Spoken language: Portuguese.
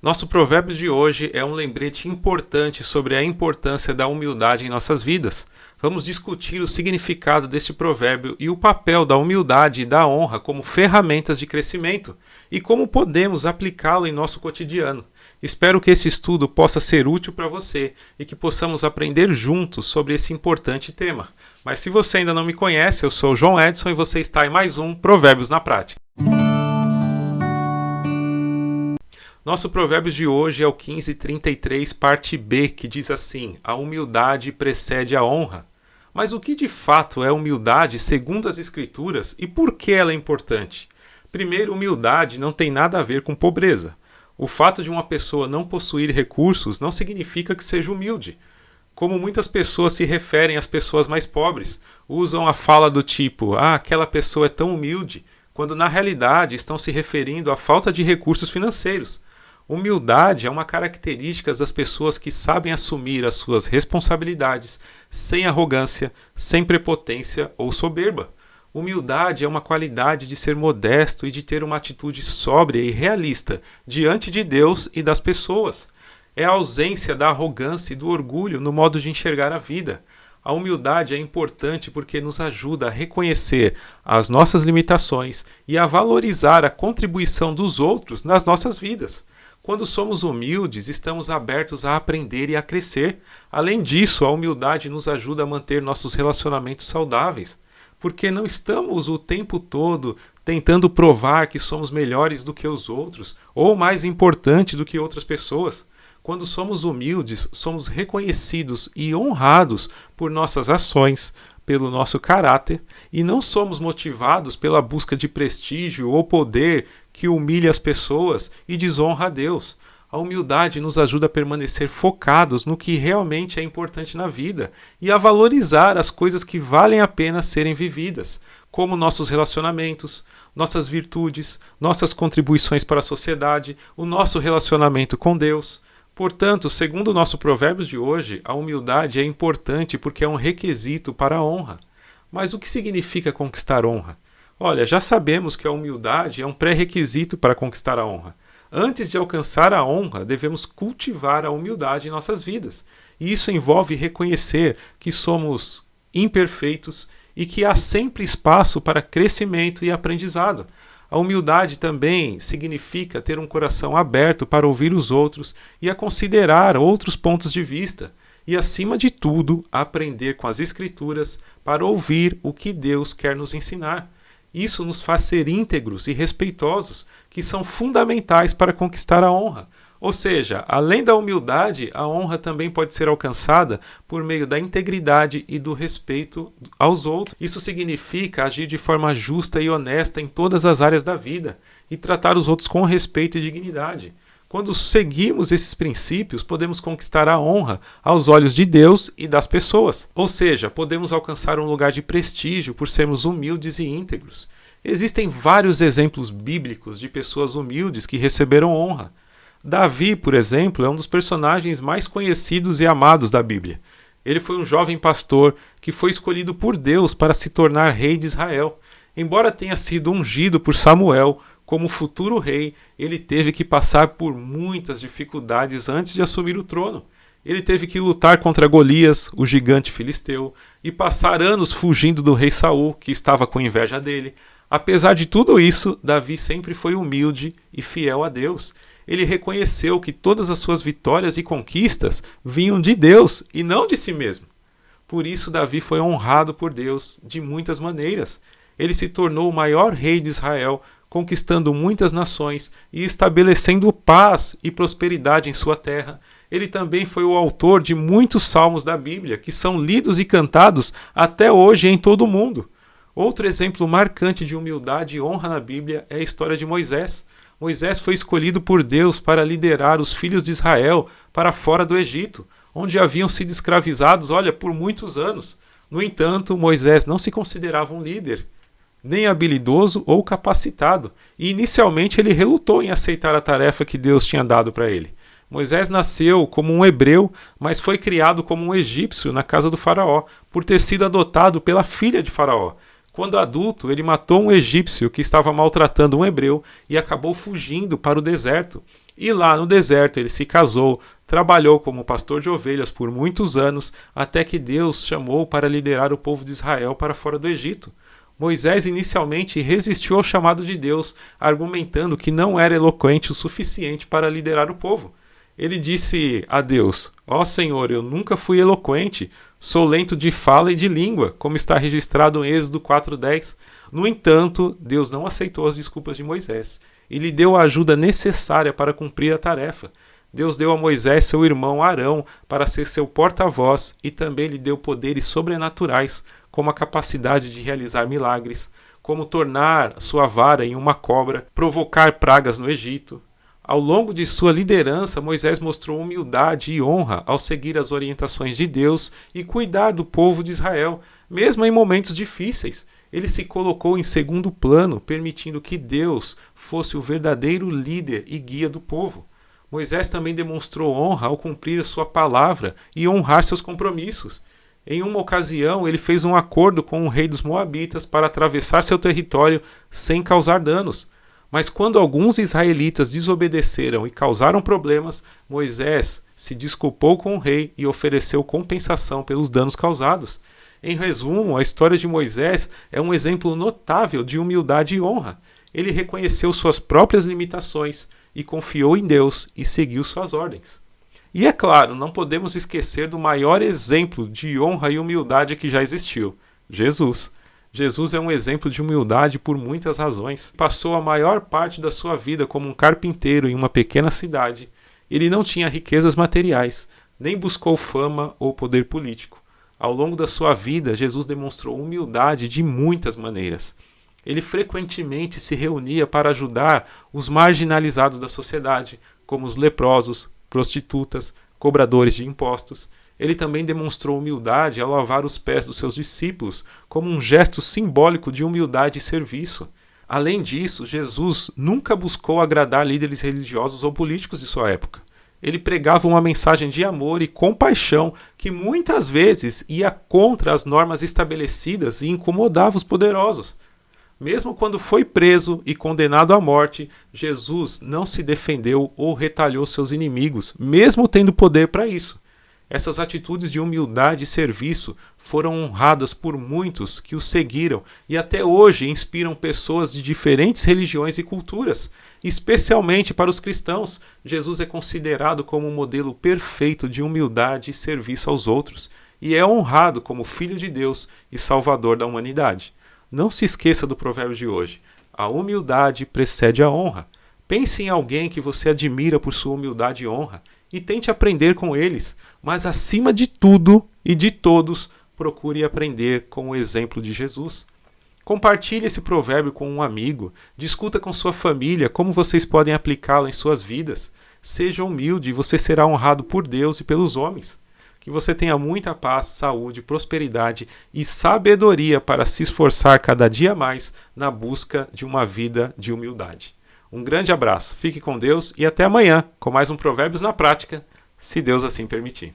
Nosso provérbio de hoje é um lembrete importante sobre a importância da humildade em nossas vidas. Vamos discutir o significado deste provérbio e o papel da humildade e da honra como ferramentas de crescimento e como podemos aplicá-lo em nosso cotidiano. Espero que esse estudo possa ser útil para você e que possamos aprender juntos sobre esse importante tema. Mas se você ainda não me conhece, eu sou o João Edson e você está em mais um Provérbios na Prática. Nosso provérbio de hoje é o 15:33, parte B, que diz assim: a humildade precede a honra. Mas o que de fato é humildade segundo as Escrituras e por que ela é importante? Primeiro, humildade não tem nada a ver com pobreza. O fato de uma pessoa não possuir recursos não significa que seja humilde. Como muitas pessoas se referem às pessoas mais pobres, usam a fala do tipo, aquela pessoa é tão humilde, quando na realidade estão se referindo à falta de recursos financeiros. Humildade é uma característica das pessoas que sabem assumir as suas responsabilidades sem arrogância, sem prepotência ou soberba. Humildade é uma qualidade de ser modesto e de ter uma atitude sóbria e realista diante de Deus e das pessoas. É a ausência da arrogância e do orgulho no modo de enxergar a vida. A humildade é importante porque nos ajuda a reconhecer as nossas limitações e a valorizar a contribuição dos outros nas nossas vidas. Quando somos humildes, estamos abertos a aprender e a crescer. Além disso, a humildade nos ajuda a manter nossos relacionamentos saudáveis, porque não estamos o tempo todo tentando provar que somos melhores do que os outros ou mais importantes do que outras pessoas. Quando somos humildes, somos reconhecidos e honrados por nossas ações, pelo nosso caráter, e não somos motivados pela busca de prestígio ou poder que humilha as pessoas e desonra a Deus. A humildade nos ajuda a permanecer focados no que realmente é importante na vida e a valorizar as coisas que valem a pena serem vividas, como nossos relacionamentos, nossas virtudes, nossas contribuições para a sociedade, o nosso relacionamento com Deus. Portanto, segundo o nosso provérbio de hoje, a humildade é importante porque é um requisito para a honra. Mas o que significa conquistar honra? Olha, já sabemos que a humildade é um pré-requisito para conquistar a honra. Antes de alcançar a honra, devemos cultivar a humildade em nossas vidas. E isso envolve reconhecer que somos imperfeitos e que há sempre espaço para crescimento e aprendizado. A humildade também significa ter um coração aberto para ouvir os outros e a considerar outros pontos de vista. E, acima de tudo, aprender com as Escrituras para ouvir o que Deus quer nos ensinar. Isso nos faz ser íntegros e respeitosos, que são fundamentais para conquistar a honra. Ou seja, além da humildade, a honra também pode ser alcançada por meio da integridade e do respeito aos outros. Isso significa agir de forma justa e honesta em todas as áreas da vida e tratar os outros com respeito e dignidade. Quando seguimos esses princípios, podemos conquistar a honra aos olhos de Deus e das pessoas. Ou seja, podemos alcançar um lugar de prestígio por sermos humildes e íntegros. Existem vários exemplos bíblicos de pessoas humildes que receberam honra. Davi, por exemplo, é um dos personagens mais conhecidos e amados da Bíblia. Ele foi um jovem pastor que foi escolhido por Deus para se tornar rei de Israel. Embora tenha sido ungido por Samuel como futuro rei, ele teve que passar por muitas dificuldades antes de assumir o trono. Ele teve que lutar contra Golias, o gigante filisteu, e passar anos fugindo do rei Saul, que estava com inveja dele. Apesar de tudo isso, Davi sempre foi humilde e fiel a Deus. Ele reconheceu que todas as suas vitórias e conquistas vinham de Deus e não de si mesmo. Por isso, Davi foi honrado por Deus de muitas maneiras. Ele se tornou o maior rei de Israel, conquistando muitas nações e estabelecendo paz e prosperidade em sua terra. Ele também foi o autor de muitos salmos da Bíblia, que são lidos e cantados até hoje em todo o mundo. Outro exemplo marcante de humildade e honra na Bíblia é a história de Moisés. Moisés foi escolhido por Deus para liderar os filhos de Israel para fora do Egito, onde haviam sido escravizados, por muitos anos. No entanto, Moisés não se considerava um líder, nem habilidoso ou capacitado, e inicialmente ele relutou em aceitar a tarefa que Deus tinha dado para ele. Moisés nasceu como um hebreu, mas foi criado como um egípcio na casa do faraó, por ter sido adotado pela filha de faraó. Quando adulto, ele matou um egípcio que estava maltratando um hebreu e acabou fugindo para o deserto. E lá no deserto ele se casou, trabalhou como pastor de ovelhas por muitos anos, até que Deus chamou para liderar o povo de Israel para fora do Egito. Moisés inicialmente resistiu ao chamado de Deus, argumentando que não era eloquente o suficiente para liderar o povo. Ele disse a Deus: Ó Senhor, eu nunca fui eloquente, sou lento de fala e de língua, como está registrado em Êxodo 4:10. No entanto, Deus não aceitou as desculpas de Moisés e lhe deu a ajuda necessária para cumprir a tarefa. Deus deu a Moisés seu irmão Arão para ser seu porta-voz e também lhe deu poderes sobrenaturais, como a capacidade de realizar milagres, como tornar sua vara em uma cobra, provocar pragas no Egito. Ao longo de sua liderança, Moisés mostrou humildade e honra ao seguir as orientações de Deus e cuidar do povo de Israel, mesmo em momentos difíceis. Ele se colocou em segundo plano, permitindo que Deus fosse o verdadeiro líder e guia do povo. Moisés também demonstrou honra ao cumprir sua palavra e honrar seus compromissos. Em uma ocasião, ele fez um acordo com o rei dos Moabitas para atravessar seu território sem causar danos. Mas quando alguns israelitas desobedeceram e causaram problemas, Moisés se desculpou com o rei e ofereceu compensação pelos danos causados. Em resumo, a história de Moisés é um exemplo notável de humildade e honra. Ele reconheceu suas próprias limitações e confiou em Deus e seguiu suas ordens. E é claro, não podemos esquecer do maior exemplo de honra e humildade que já existiu: Jesus. Jesus é um exemplo de humildade por muitas razões. Passou a maior parte da sua vida como um carpinteiro em uma pequena cidade. Ele não tinha riquezas materiais, nem buscou fama ou poder político. Ao longo da sua vida, Jesus demonstrou humildade de muitas maneiras. Ele frequentemente se reunia para ajudar os marginalizados da sociedade, como os leprosos, prostitutas, cobradores de impostos. Ele também demonstrou humildade ao lavar os pés dos seus discípulos, como um gesto simbólico de humildade e serviço. Além disso, Jesus nunca buscou agradar líderes religiosos ou políticos de sua época. Ele pregava uma mensagem de amor e compaixão que muitas vezes ia contra as normas estabelecidas e incomodava os poderosos. Mesmo quando foi preso e condenado à morte, Jesus não se defendeu ou retalhou seus inimigos, mesmo tendo poder para isso. Essas atitudes de humildade e serviço foram honradas por muitos que o seguiram e até hoje inspiram pessoas de diferentes religiões e culturas. Especialmente para os cristãos, Jesus é considerado como um modelo perfeito de humildade e serviço aos outros e é honrado como Filho de Deus e Salvador da humanidade. Não se esqueça do provérbio de hoje: a humildade precede a honra. Pense em alguém que você admira por sua humildade e honra e tente aprender com eles, mas acima de tudo e de todos, procure aprender com o exemplo de Jesus. Compartilhe esse provérbio com um amigo, discuta com sua família como vocês podem aplicá-lo em suas vidas. Seja humilde e você será honrado por Deus e pelos homens. Que você tenha muita paz, saúde, prosperidade e sabedoria para se esforçar cada dia mais na busca de uma vida de humildade. Um grande abraço, fique com Deus e até amanhã com mais um Provérbios na Prática, se Deus assim permitir.